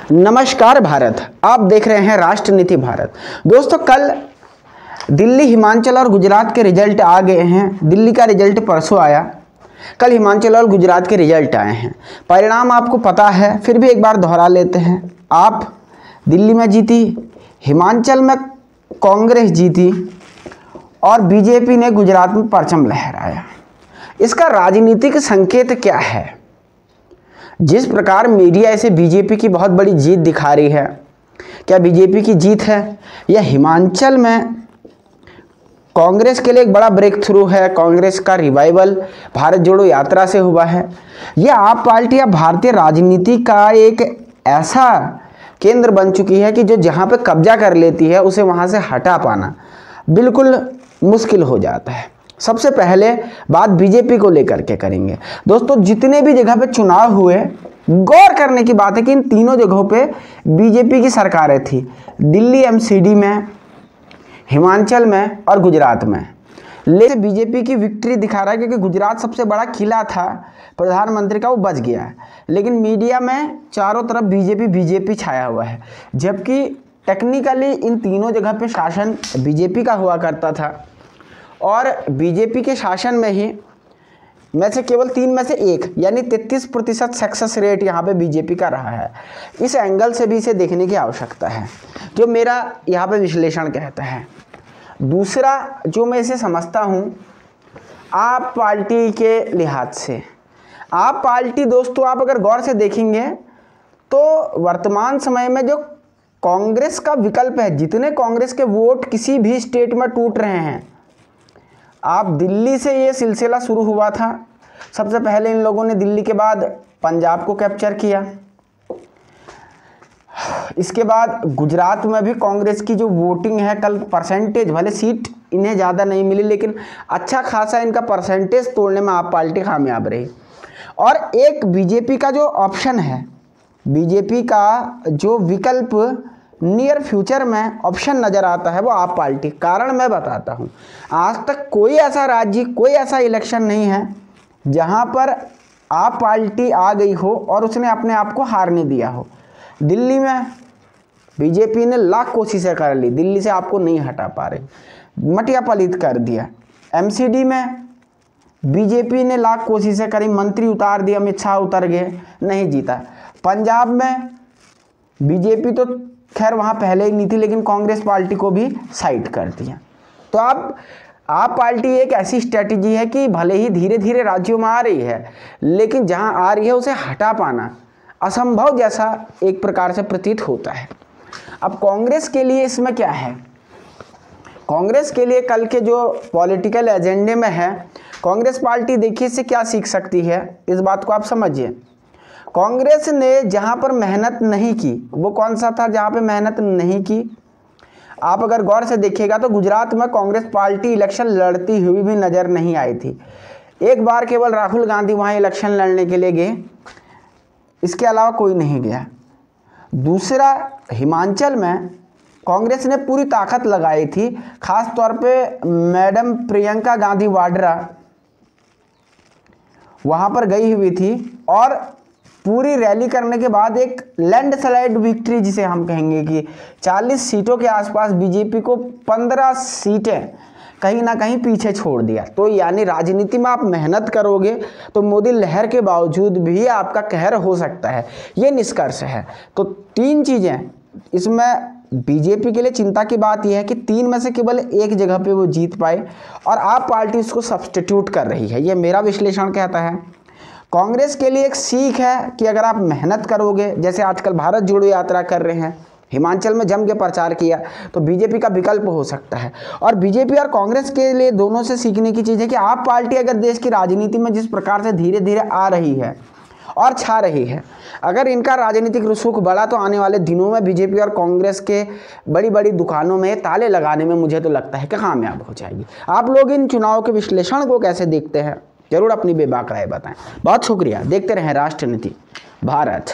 नमस्कार भारत, आप देख रहे हैं राष्ट्रनीति भारत। दोस्तों, कल दिल्ली, हिमाचल और गुजरात के रिजल्ट आ गए हैं। दिल्ली का रिजल्ट परसों आया, कल हिमाचल और गुजरात के रिजल्ट आए हैं। परिणाम आपको पता है, फिर भी एक बार दोहरा लेते हैं। आप दिल्ली में जीती, हिमाचल में कांग्रेस जीती और बीजेपी ने गुजरात में परचम लहराया। इसका राजनीतिक संकेत क्या है? जिस प्रकार मीडिया इसे बीजेपी की बहुत बड़ी जीत दिखा रही है, क्या बीजेपी की जीत है या हिमाचल में कांग्रेस के लिए एक बड़ा ब्रेक थ्रू है? कांग्रेस का रिवाइवल भारत जोड़ो यात्रा से हुआ है, यह आप पार्टी या भारतीय राजनीति का एक ऐसा केंद्र बन चुकी है कि जो जहां पे कब्जा कर लेती है उसे वहां से हटा पाना बिल्कुल मुश्किल हो जाता है। सबसे पहले बात बीजेपी को लेकर के करेंगे। दोस्तों, जितने भी जगह पे चुनाव हुए, गौर करने की बात है कि इन तीनों जगहों पे बीजेपी की सरकारें थी। दिल्ली एमसीडी में, हिमाचल में और गुजरात में। लेकिन बीजेपी की विक्ट्री दिखा रहा है क्योंकि गुजरात सबसे बड़ा किला था प्रधानमंत्री का, वो बच गया है। लेकिन मीडिया में चारों तरफ बीजेपी छाया हुआ है, जबकि टेक्निकली इन तीनों जगह पे शासन बीजेपी का हुआ करता था और बीजेपी के शासन में ही में से केवल 3 में से 1 यानी 33% सक्सेस रेट यहाँ पे बीजेपी का रहा है। इस एंगल से भी इसे देखने की आवश्यकता है, जो मेरा यहाँ पे विश्लेषण कहता है। दूसरा जो मैं इसे समझता हूँ, आप पार्टी के लिहाज से, आप पार्टी दोस्तों, आप अगर गौर से देखेंगे तो वर्तमान समय में जो कांग्रेस का विकल्प है, जितने कांग्रेस के वोट किसी भी स्टेट में टूट रहे हैं, आप दिल्ली से ये सिलसिला शुरू हुआ था। सबसे पहले इन लोगों ने दिल्ली के बाद पंजाब को कैप्चर किया। इसके बाद गुजरात में भी कांग्रेस की जो वोटिंग है, कल परसेंटेज, भले सीट इन्हें ज़्यादा नहीं मिली लेकिन अच्छा खासा इनका परसेंटेज तोड़ने में आप पार्टी कामयाब रही। और एक बीजेपी का जो ऑप्शन है, बीजेपी का जो विकल्प नियर फ्यूचर में ऑप्शन नज़र आता है, वो आप पार्टी। कारण मैं बताता हूँ, आज तक कोई ऐसा राज्य, कोई ऐसा इलेक्शन नहीं है जहाँ पर आप पार्टी आ गई हो और उसने अपने आप को हारने दिया हो। दिल्ली में बीजेपी ने लाख कोशिशें कर ली, दिल्ली से आपको नहीं हटा पा रही, मटिया पलित कर दिया। एमसीडी में बीजेपी ने लाख कोशिशें करी, मंत्री उतार दिए, अमित शाह उतर गए, नहीं जीता। पंजाब में बीजेपी तो खैर वहाँ पहले ही नहीं थी, लेकिन कांग्रेस पार्टी को भी साइड कर दिया। तो अब आप पार्टी एक ऐसी स्ट्रेटजी है कि भले ही धीरे धीरे राज्यों में आ रही है, लेकिन जहाँ आ रही है उसे हटा पाना असंभव जैसा एक प्रकार से प्रतीत होता है। अब कांग्रेस के लिए इसमें क्या है? कांग्रेस के लिए कल के जो पॉलिटिकल एजेंडे में है, कांग्रेस पार्टी देखिए इससे क्या सीख सकती है, इस बात को आप समझिए। कांग्रेस ने जहां पर मेहनत नहीं की, वो कौन सा था जहां पे मेहनत नहीं की? आप अगर गौर से देखिएगा तो गुजरात में कांग्रेस पार्टी इलेक्शन लड़ती हुई भी नज़र नहीं आई थी। एक बार केवल राहुल गांधी वहां इलेक्शन लड़ने के लिए गए, इसके अलावा कोई नहीं गया। दूसरा, हिमाचल में कांग्रेस ने पूरी ताकत लगाई थी, खास तौर पे मैडम प्रियंका गांधी वाड्रा वहां पर गई हुई थी और पूरी रैली करने के बाद एक लैंडस्लाइड विक्ट्री जिसे हम कहेंगे कि 40 सीटों के आसपास बीजेपी को 15 सीटें कहीं ना कहीं पीछे छोड़ दिया। तो यानी राजनीति में आप मेहनत करोगे तो मोदी लहर के बावजूद भी आपका कहर हो सकता है, ये निष्कर्ष है। तो 3 चीज़ें इसमें बीजेपी के लिए चिंता की बात यह है कि 3 में से केवल एक जगह पे वो जीत पाए और आप पार्टी उसको सब्स्टिट्यूट कर रही है, ये मेरा विश्लेषण कहता है। कांग्रेस के लिए एक सीख है कि अगर आप मेहनत करोगे, जैसे आजकल भारत जोड़ो यात्रा कर रहे हैं, हिमाचल में जम के प्रचार किया, तो बीजेपी का विकल्प हो सकता है। और बीजेपी और कांग्रेस के लिए दोनों से सीखने की चीज़ है कि आप पार्टी अगर देश की राजनीति में जिस प्रकार से धीरे धीरे आ रही है और छा रही है, अगर इनका राजनीतिक रसूख बढ़ा तो आने वाले दिनों में बीजेपी और कांग्रेस के बड़ी बड़ी दुकानों में ताले लगाने में मुझे तो लगता है कि कामयाब हो जाएगी। आप लोग इन चुनाव के विश्लेषण को कैसे देखते हैं, जरूर अपनी बेबाक राय बताएं। बहुत शुक्रिया, देखते रहें राष्ट्रनीति भारत।